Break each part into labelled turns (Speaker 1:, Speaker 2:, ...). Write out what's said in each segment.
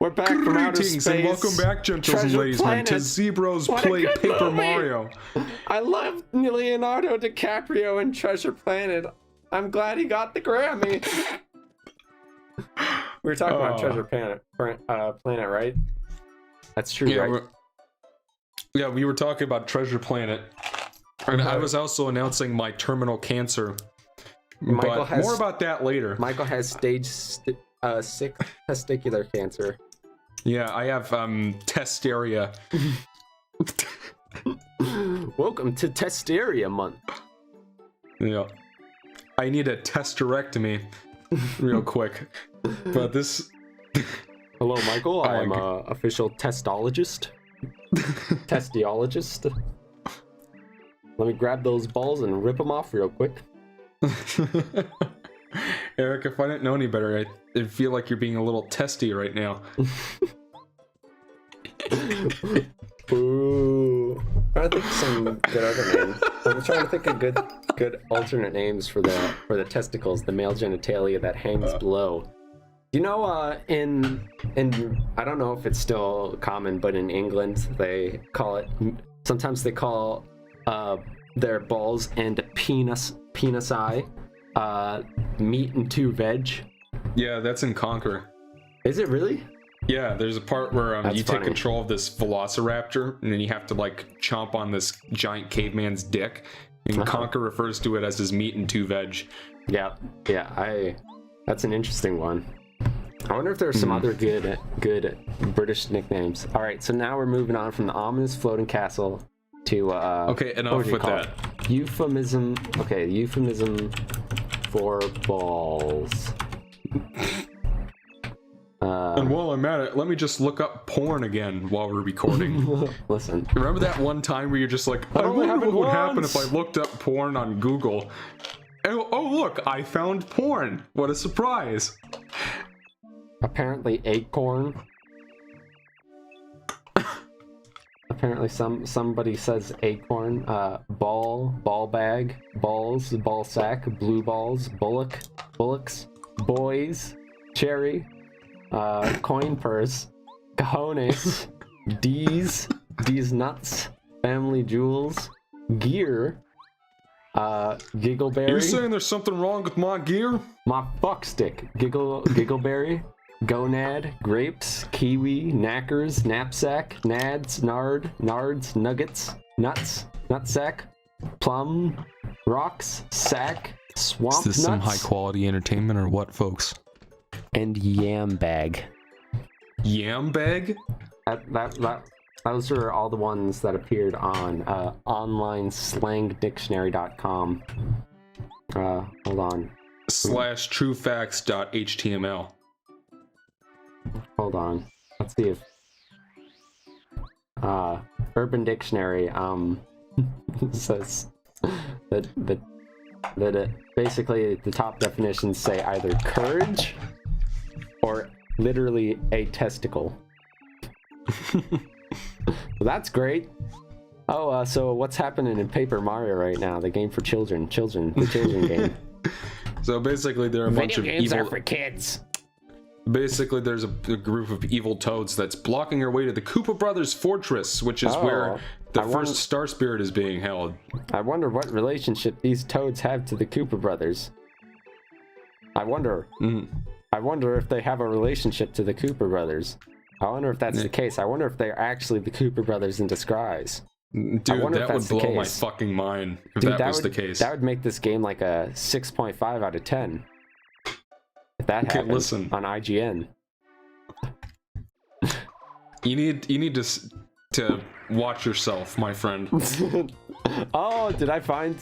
Speaker 1: We're back from outer
Speaker 2: Greetings
Speaker 1: space.
Speaker 2: and welcome back, gentles and
Speaker 1: Treasure
Speaker 2: ladies, man, to
Speaker 1: Planet.
Speaker 2: ZBros
Speaker 1: What a
Speaker 2: Play
Speaker 1: good
Speaker 2: Paper
Speaker 1: movie.
Speaker 2: Mario.
Speaker 1: I love Leonardo DiCaprio in Treasure Planet. I'm glad he got the Grammy. We were talking about Treasure Planet, right? That's true,
Speaker 2: Yeah,
Speaker 1: right?
Speaker 2: yeah, we were talking about Treasure Planet. And I was also announcing my terminal cancer.
Speaker 1: Michael
Speaker 2: But
Speaker 1: has-
Speaker 2: more about that later.
Speaker 1: Michael has stage 6 testicular cancer.
Speaker 2: Yeah, I have testeria.
Speaker 1: Welcome to Testeria Month.
Speaker 2: Yeah. I need a testerectomy real quick. But this...
Speaker 1: Hello, Michael. I'm an official testologist. Testiologist. Let me grab those balls and rip them off real quick.
Speaker 2: Eric, if I didn't know any better, I feel like you're being a little testy right now.
Speaker 1: Ooh. I'm trying to think of some good other names. I'm trying to think of good alternate names for the testicles, the male genitalia that hangs below. You know, in I don't know if it's still common, but in England they call it. Sometimes they call their balls and penisi meat and two veg.
Speaker 2: Yeah, that's in Conquer.
Speaker 1: Is it really?
Speaker 2: Yeah, there's a part where you take
Speaker 1: funny.
Speaker 2: control of this velociraptor, and then you have to like chomp on this giant caveman's dick. And Conquer refers to it as his meat and two veg.
Speaker 1: Yeah. That's an interesting one. I wonder if there are some other good British nicknames. All right, so now we're moving on from the ominous floating castle to
Speaker 2: Okay, enough with that.
Speaker 1: Euphemism. Okay, euphemism for balls.
Speaker 2: And while I'm at it, let me just look up porn again while we're recording.
Speaker 1: Listen.
Speaker 2: Remember that one time where you're just like, I
Speaker 1: only
Speaker 2: wonder what
Speaker 1: happened
Speaker 2: would happen
Speaker 1: once.
Speaker 2: if I looked up porn on Google. And, oh look, I found porn. What a surprise.
Speaker 1: Apparently acorn. Apparently somebody says acorn. Ball bag, balls, ball sack, blue balls, bullocks, boys, cherry, coin purse, cojones, D's nuts, family jewels, gear, giggleberry.
Speaker 2: You're saying there's something wrong with my gear?
Speaker 1: My fuck stick, giggleberry, gonad, grapes, kiwi, knackers, knapsack, nads, nards, nuggets, nuts, nutsack, plum, rocks, sack, swamp
Speaker 2: Is this some
Speaker 1: nuts,
Speaker 2: high quality entertainment or what, folks?
Speaker 1: and yam bag.
Speaker 2: Yam bag?
Speaker 1: Those are all the ones that appeared on onlineslangdictionary.com. Hold on.
Speaker 2: /truefacts.html.
Speaker 1: Hold on. Let's see if Urban Dictionary says that it, basically the top definitions say either courage or literally a testicle. That's great. Oh, so what's happening in Paper Mario right now? The game for children, the children game.
Speaker 2: So basically there are a bunch of evil...
Speaker 1: for kids.
Speaker 2: Basically, there's a group of evil toads that's blocking their way to the Koopa Brothers Fortress, which is where the first Star Spirit is being held.
Speaker 1: I wonder what relationship these toads have to the Koopa Brothers. I wonder if they have a relationship to the Koopa Brothers. I wonder if that's the case. I wonder if they're actually the Koopa Brothers in disguise.
Speaker 2: Dude, that would blow my fucking mind if that was the case.
Speaker 1: That would make this game like a 6.5 out of 10. If that happened
Speaker 2: listen.
Speaker 1: on IGN.
Speaker 2: You need to watch yourself, my friend.
Speaker 1: Oh, did I find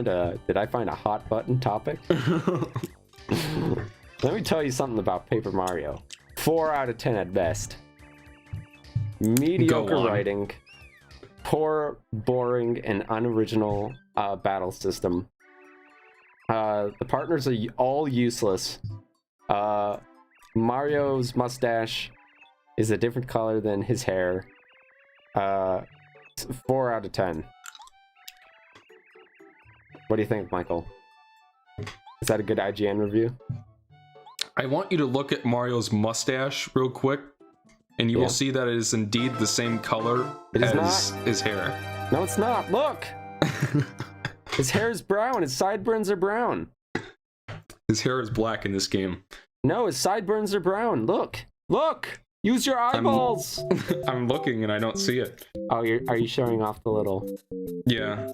Speaker 1: a hot button topic? Let me tell you something about Paper Mario. 4 out of 10 at best. Mediocre writing, poor, boring, and unoriginal battle system. The partners are all useless. Mario's mustache is a different color than his hair. 4 out of 10. What do you think, Michael? Is that a good IGN review?
Speaker 2: I want you to look at Mario's mustache real quick. and you will see that it is indeed the same color as his hair.
Speaker 1: No, it's not. Look! His hair is brown. His sideburns are brown.
Speaker 2: His hair is black in this game.
Speaker 1: No, his sideburns are brown. Look! Look! Use your eyeballs!
Speaker 2: I'm looking and I don't see it.
Speaker 1: Oh, are you showing off the little...
Speaker 2: Yeah.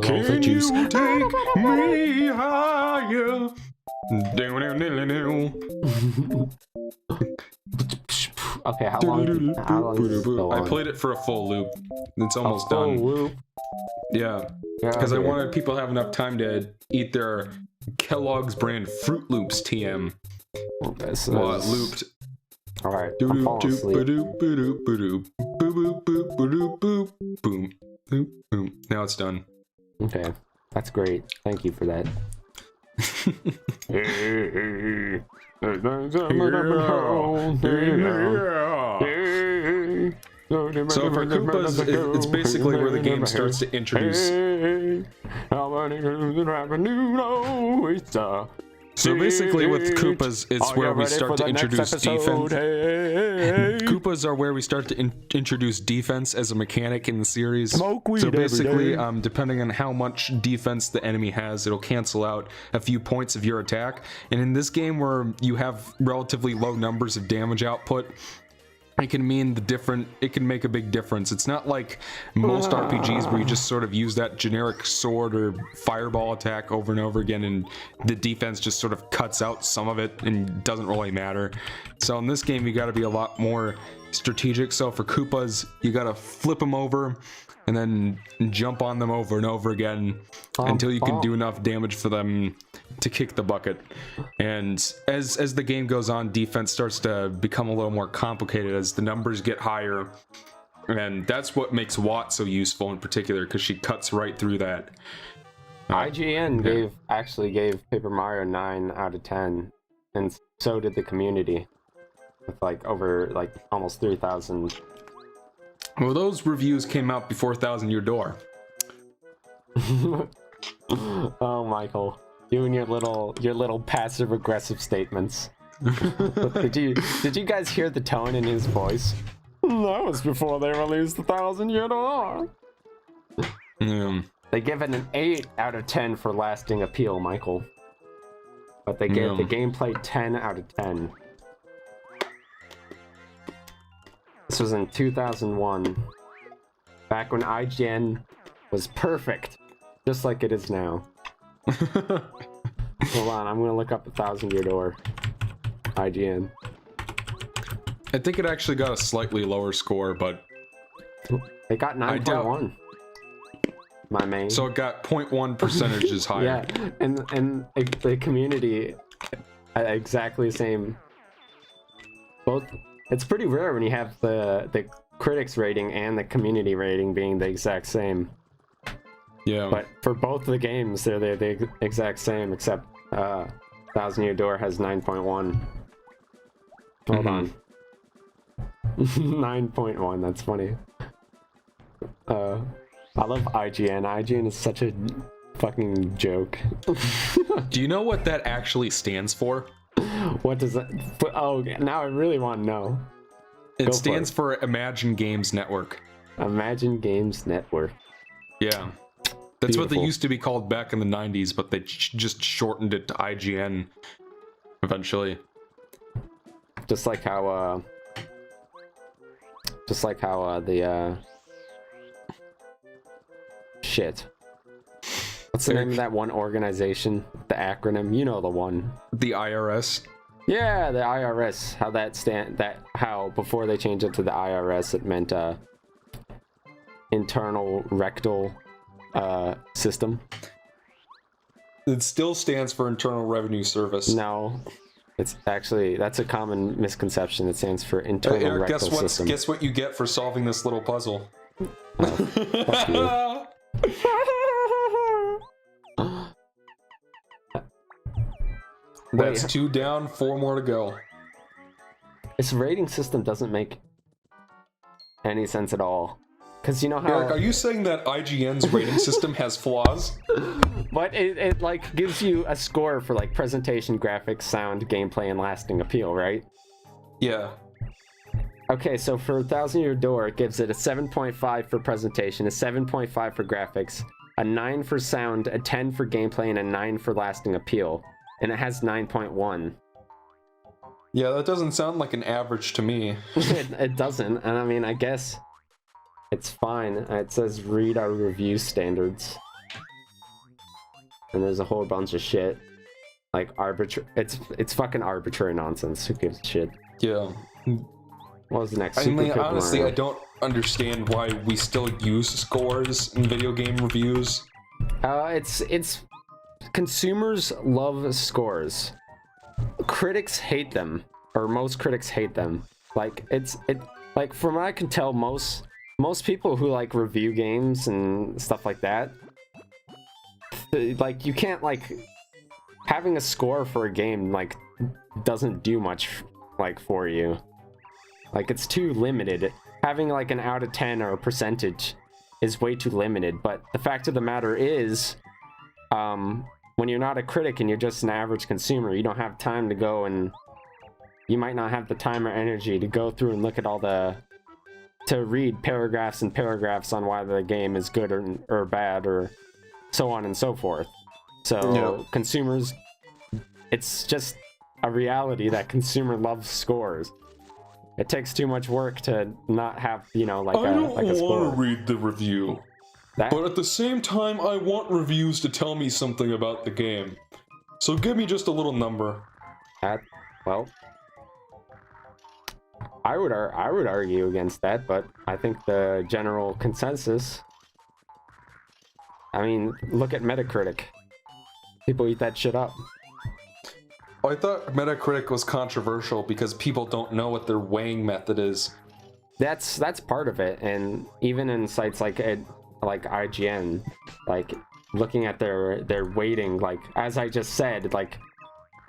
Speaker 2: Can you take me higher?
Speaker 1: Okay, how long is this go on?
Speaker 2: I played it for a full loop. It's almost done.
Speaker 1: Loop?
Speaker 2: Yeah. Because I wanted people to have enough time to eat their Kellogg's brand Fruit Loops TM. Well, it looped.
Speaker 1: Alright, I'm falling asleep.
Speaker 2: Boom. Now it's done.
Speaker 1: Okay, that's great. Thank you for that.
Speaker 2: So for Koopas, it's basically where the game starts to introduce. So basically with Koopas, it's where we start to introduce defense. Koopas are where we start to introduce defense as a mechanic in the series. So basically, depending on how much defense the enemy has, it'll cancel out a few points of your attack. And in this game where you have relatively low numbers of damage output, it can mean it can make a big difference. It's not like most RPGs where you just sort of use that generic sword or fireball attack over and over again and the defense just sort of cuts out some of it and doesn't really matter. So in this game, you got to be a lot more strategic. So for Koopas, you got to flip them over and then jump on them over and over again until you can do enough damage for them to kick the bucket. And as the game goes on, defense starts to become a little more complicated as the numbers get higher, and that's what makes Watt so useful in particular, because she cuts right through that.
Speaker 1: IGN actually gave Paper Mario 9 out of 10, and so did the community with over almost 3,000.
Speaker 2: Well, those reviews came out before 1,000 Year Door.
Speaker 1: Oh, Michael, you and your little passive aggressive statements. Did you guys hear the tone in his voice? That was before they released 1,000 Year Door. They give it an 8 out of 10 for lasting appeal, Michael. But they gave the gameplay 10 out of 10. This was in 2001, back when IGN was perfect, just like it is now. Hold on, I'm gonna look up 1,000 Year Door. IGN.
Speaker 2: I think it actually got a slightly lower score, but
Speaker 1: it got 9.1. My main.
Speaker 2: So it got 0.1 percentages higher.
Speaker 1: Yeah, and the community exactly the same. Both. It's pretty rare when you have the critics rating and the community rating being the exact same.
Speaker 2: Yeah.
Speaker 1: But for both the games, they're the exact same, except 1,000 Year Door has 9.1. Hold on. 9.1, that's funny. I love IGN. IGN is such a fucking joke.
Speaker 2: Do you know what that actually stands for?
Speaker 1: What does that... Oh, now I really want to know.
Speaker 2: It stands for Imagine Games Network.
Speaker 1: Imagine Games Network.
Speaker 2: Yeah. That's what they used to be called back in the 90s, but they just shortened it to IGN eventually.
Speaker 1: Just like how the shit. What's the name of that one organization? The acronym, you know the one.
Speaker 2: The IRS.
Speaker 1: Yeah, the IRS. How before they changed it to the IRS, it meant internal rectal system.
Speaker 2: It still stands for Internal Revenue Service.
Speaker 1: No, it's actually, that's a common misconception. It stands for internal rectal system.
Speaker 2: Guess what you get for solving this little puzzle?
Speaker 1: Fuck you.
Speaker 2: That's 2 down, 4 more to go.
Speaker 1: This rating system doesn't make any sense at all. Because you know how...
Speaker 2: Eric, are you saying that IGN's rating system has flaws?
Speaker 1: But it like gives you a score for like presentation, graphics, sound, gameplay, and lasting appeal, right?
Speaker 2: Yeah.
Speaker 1: Okay, so for Thousand Year Door, it gives it a 7.5 for presentation, a 7.5 for graphics, a 9 for sound, a 10 for gameplay, and a 9 for lasting appeal. And it has 9.1.
Speaker 2: Yeah, that doesn't sound like an average to me.
Speaker 1: It doesn't, and I mean, I guess it's fine. It says read our review standards. And there's a whole bunch of shit. Like it's fucking arbitrary nonsense. Who gives a shit?
Speaker 2: Yeah.
Speaker 1: What was the next?
Speaker 2: I mean, honestly, I don't understand why we still use scores in video game reviews.
Speaker 1: It's consumers love scores. Critics hate them, or most critics hate them. Like like from what I can tell, most people who like review games and stuff like that, like you can't like having a score for a game like doesn't do much like for you. Like it's too limited. Having like an out of 10 or a percentage is way too limited. But the fact of the matter is, when you're not a critic and you're just an average consumer, you don't have time to go, and you might not have the time or energy to go through and look at all to read paragraphs and paragraphs on why the game is good or bad or so on and so forth. So consumers, it's just a reality that consumer loves scores. It takes too much work to not have, like
Speaker 2: I don't
Speaker 1: a score.
Speaker 2: want to read the review. But at the same time, I want reviews to tell me something about the game. So give me just a little number.
Speaker 1: Well, I would argue against that, but I think the general consensus... I mean, look at Metacritic. People eat that shit up.
Speaker 2: I thought Metacritic was controversial because people don't know what their weighing method is.
Speaker 1: That's part of it, and even in sites like IGN, like looking at their weighting, like as I just said, like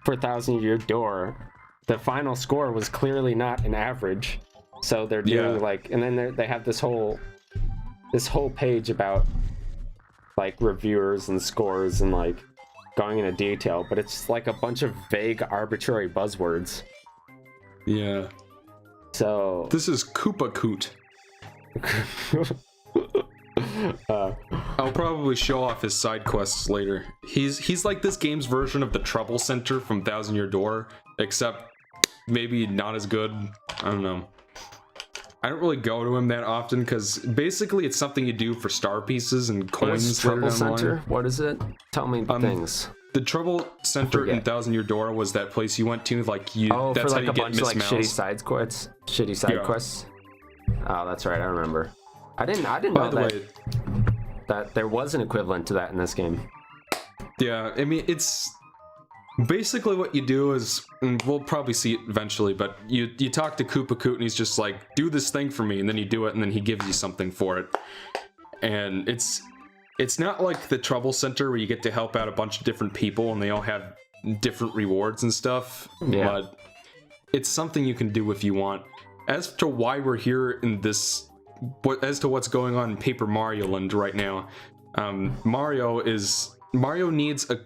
Speaker 1: for Thousand Year Door, the final score was clearly not an average. So they're doing like, and then they have this whole page about like reviewers and scores and like going into detail, but it's like a bunch of vague, arbitrary buzzwords.
Speaker 2: Yeah.
Speaker 1: So
Speaker 2: this is Koopa Coot. I'll probably show off his side quests later. He's like this game's version of the Trouble Center from Thousand Year Door, except maybe not as good. I don't know. I don't really go to him that often because basically it's something you do for star pieces and coins.
Speaker 1: Trouble Center? What is it? Tell me things.
Speaker 2: The Trouble Center in Thousand Year Door was that place you went to, like you.
Speaker 1: Oh,
Speaker 2: that's
Speaker 1: for like
Speaker 2: how you
Speaker 1: a
Speaker 2: get
Speaker 1: bunch of like
Speaker 2: mismoused.
Speaker 1: shitty side quests. Oh, that's right. I remember. I didn't know that there was an equivalent to that in this game.
Speaker 2: Yeah, I mean it's basically what you do is, and we'll probably see it eventually, but you talk to Koopa Coot and he's just like, do this thing for me, and then you do it, and then he gives you something for it. And it's not like the Trouble Center where you get to help out a bunch of different people and they all have different rewards and stuff.
Speaker 1: Yeah.
Speaker 2: But it's something you can do if you want. As to why we're here in this, as to what's going on in Paper Mario Land right now, Mario needs a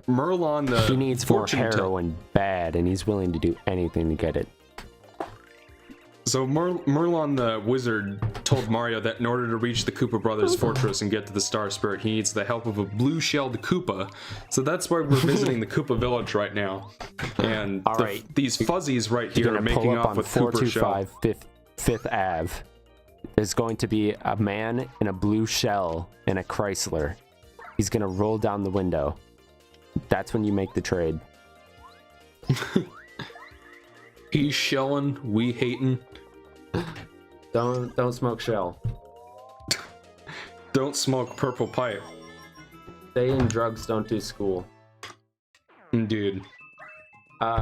Speaker 2: Merlon the
Speaker 1: he needs more heroin bad, and he's willing to do anything to get it.
Speaker 2: So Merlon the wizard told Mario that in order to reach the Koopa Brothers fortress and get to the Star Spirit, he needs the help of a blue-shelled Koopa. So that's why we're visiting the Koopa village right now. And these fuzzies right here are making off with Koopa shell.
Speaker 1: 5th Ave. There's going to be a man in a blue shell in a Chrysler. He's gonna roll down the window. That's when you make the trade.
Speaker 2: He's shelling, we hating.
Speaker 1: Don't smoke shell.
Speaker 2: Don't smoke purple pipe.
Speaker 1: Stay in drugs, don't do school.
Speaker 2: Dude.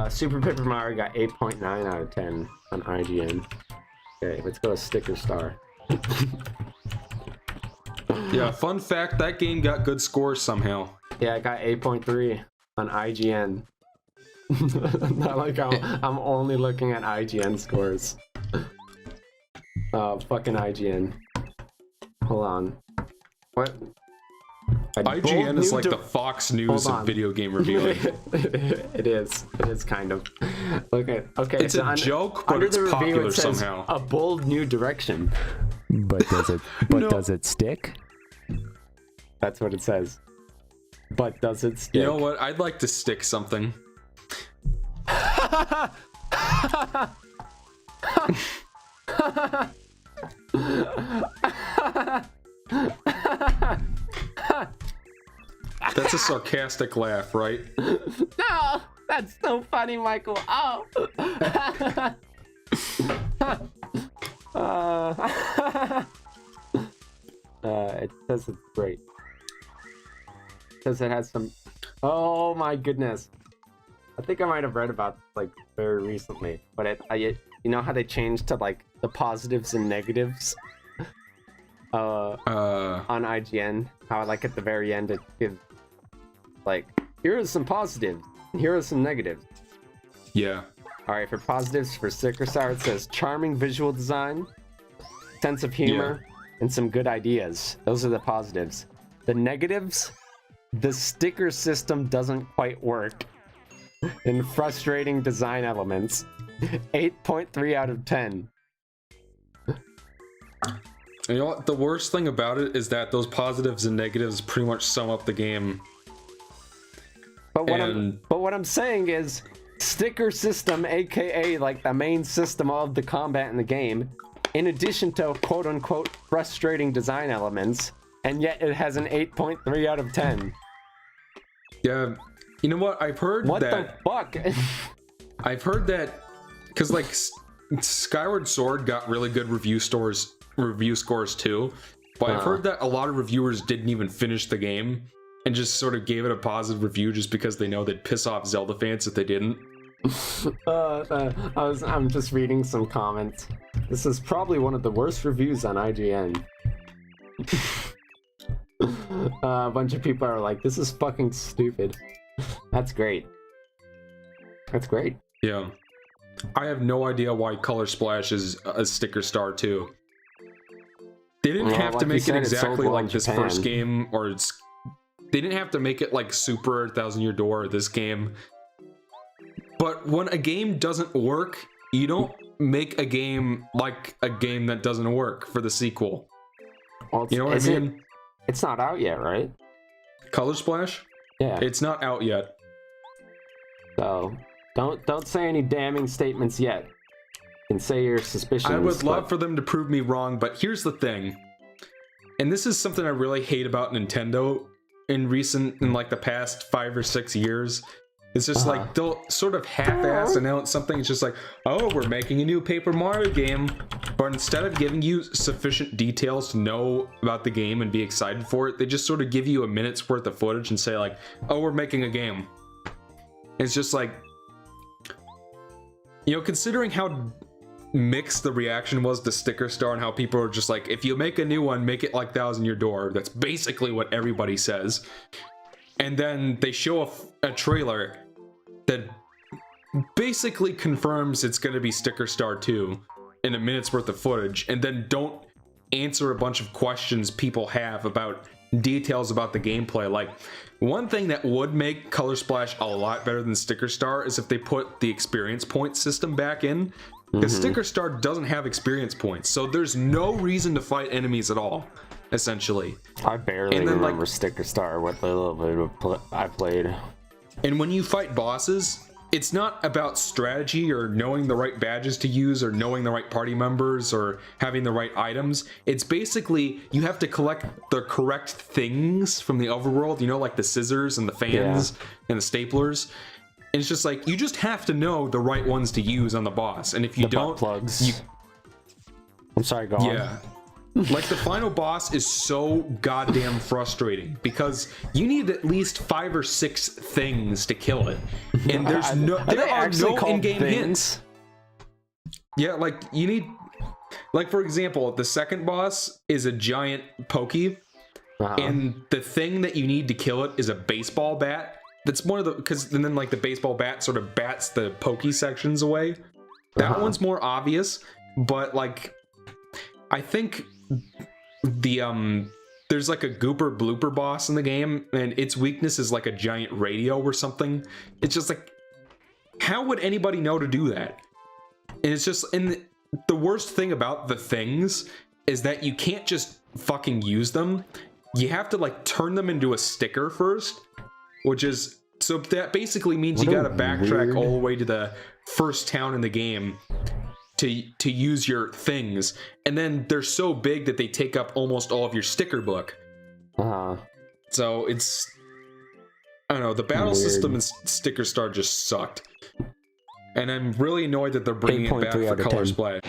Speaker 1: Super Paper Mario got 8.9 out of 10 on IGN. Okay, let's go to Sticker Star.
Speaker 2: Yeah, fun fact, that game got good scores somehow.
Speaker 1: Yeah, I got 8.3 on IGN. Not like I'm only looking at IGN scores. Fucking IGN. Hold on. What?
Speaker 2: IGN is like the Fox News of video game reviewing.
Speaker 1: It is. It is kind of. Okay.
Speaker 2: It's a joke, but it's popular somehow.
Speaker 1: A bold new direction.
Speaker 3: But does it? But does it stick?
Speaker 1: That's what it says. But does it stick?
Speaker 2: You know what? I'd like to stick something. That's a sarcastic laugh, right?
Speaker 1: No, that's so funny, Michael. Oh. It says it's great. It says it has some. Oh my goodness. I think I might have read about this, like, very recently, but you know how they changed to like the positives and negatives on IGN? How like at the very end it gives like, here are some positives and here are some negatives.
Speaker 2: Yeah.
Speaker 1: All right, for positives for Sticker Star, it says charming visual design, sense of humor, and some good ideas. Those are the positives. The negatives, the sticker system doesn't quite work. And frustrating design elements. 8.3 out of 10.
Speaker 2: You know what? The worst thing about it is that those positives and negatives pretty much sum up the game.
Speaker 1: But what I'm saying is, sticker system, aka like the main system of the combat in the game, in addition to quote unquote frustrating design elements, and yet it has an 8.3 out of 10.
Speaker 2: Yeah. You know what? I've heard
Speaker 1: what
Speaker 2: that.
Speaker 1: What the fuck?
Speaker 2: I've heard that because like Skyward Sword got really good review scores too, but I've heard that a lot of reviewers didn't even finish the game and just sort of gave it a positive review just because they know they'd piss off Zelda fans if they didn't.
Speaker 1: I'm just reading some comments. This is probably one of the worst reviews on IGN. A bunch of people are like, this is fucking stupid. That's great. That's great.
Speaker 2: Yeah. I have no idea why Color Splash is a Sticker Star too. They didn't have to make it exactly like this first game, or they didn't have to make it like Super 1000 Year Door or this game. But when a game doesn't work, you don't make a game like a game that doesn't work for the sequel.
Speaker 1: Well,
Speaker 2: you know what I mean?
Speaker 1: It's not out yet, right?
Speaker 2: Color Splash?
Speaker 1: Yeah.
Speaker 2: It's not out yet.
Speaker 1: So don't say any damning statements yet. You can say your suspicions.
Speaker 2: I would love for them to prove me wrong, but here's the thing. And this is something I really hate about Nintendo in like the past 5 or 6 years. It's just like they'll sort of half-ass announce something. It's just like, oh, we're making a new Paper Mario game. But instead of giving you sufficient details to know about the game and be excited for it, they just sort of give you a minute's worth of footage and say like, oh, we're making a game. It's just like, you know, considering how mixed the reaction was to Sticker Star and how people are just like, if you make a new one, make it like 1000 Year Door. That's basically what everybody says. And then they show a trailer that basically confirms it's going to be Sticker Star 2 in a minute's worth of footage, and then don't answer a bunch of questions people have about details about the gameplay. Like, one thing that would make Color Splash a lot better than Sticker Star is if they put the experience point system back in, because Sticker Star doesn't have experience points, so there's no reason to fight enemies at all, essentially.
Speaker 1: I barely remember Sticker Star, what the little bit I played.
Speaker 2: And when you fight bosses, it's not about strategy or knowing the right badges to use or knowing the right party members or having the right items. It's basically you have to collect the correct things from the overworld, you know, like the scissors and the fans and the staplers. And it's just like, you just have to know the right ones to use on the boss. And if you don't,
Speaker 1: plugs. I'm sorry, go on.
Speaker 2: Yeah. Like, the final boss is so goddamn frustrating because you need at least 5 or 6 things to kill it, and there are no in-game hints. Yeah, like, you need, like, for example, the second boss is a giant pokey, and the thing that you need to kill it is a baseball bat. That's one of the, and then like the baseball bat sort of bats the pokey sections away. That one's more obvious, but like, I think there's like a gooper blooper boss in the game, and its weakness is like a giant radio or something. It's just like, how would anybody know to do that? And it's just, and the worst thing about the things is that you can't just fucking use them. You have to like turn them into a sticker first, which is, so that basically means you gotta backtrack all the way to the first town in the game to use your things, and then they're so big that they take up almost all of your sticker book. So it's, I don't know, the battle system in Sticker Star just sucked, and I'm really annoyed that they're bringing it back for Colors Play.